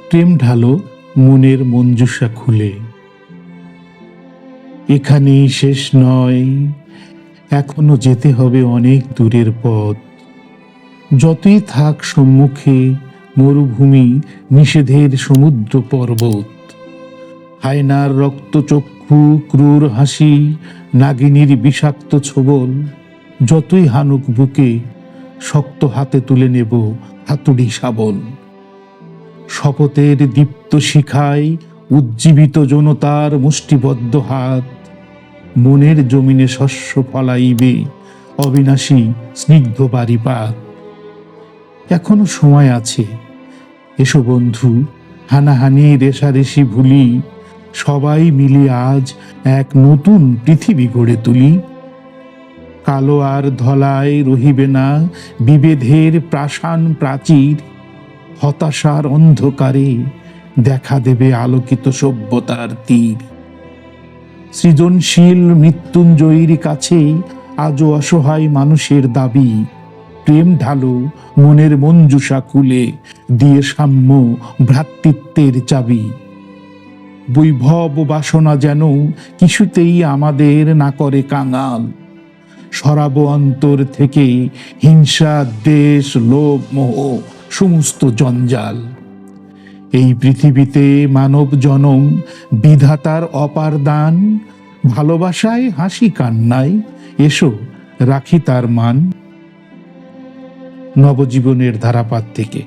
প্রেম ঢালো মনের মঞ্জুষা খুলে। এখানেই শেষ নয়, এখনো যেতে হবে অনেক দূরের পথ। যতই থাক সম্মুখে মরুভূমি, নিষেধের সমুদ্র পর্বত, হায়নার রক্তচক্ষু ক্রূর হাসি, নাগিনীর বিষাক্ত ছোবল, যতই হানুক বুকে শক্ত হাতে তুলে নেব হাতুড়ি শাবল। শপথের দীপ্ত শিখায় উজ্জীবিত জনতার মুষ্টিবদ্ধ হাত, মনের জমিনে শস্য ফলাইবে অবিনাশী স্নিগ্ধ বারিপাত। এখনো সময় আছে, এসো বন্ধু, হানাহানি রেশারেশি ভুলি, সবাই মিলে আজ এক নতুন পৃথিবী গড়ে তুলি। কালো আর ধলায় রহিবে না বিভেদের প্রাসান প্রাচীর, হতাশার অন্ধকারে দেখা দেবে আলোকিত সভ্যতার তীর। সৃজনশীল মৃত্যুঞ্জয়ীর কাছে আজও অসহায় মানুষের দাবি, প্রেম ঢালো মনের মঞ্জুষা খুলে, দিয়ে সাম্য ভ্রাতৃত্বের চাবি। বৈভব বাসনা যেন কিছুতেই আমাদের না করে কাঙাল, সরাবো অন্তর থেকে হিংসা দেশ লোভ মোহ সমস্ত জঞ্জাল। এই পৃথিবীতে মানব জনম বিধাতার অপার দান, ভালোবাসায় হাসি কান্নায় এসো রাখি তার মান। নবজীবনের ধারাপাত থেকে।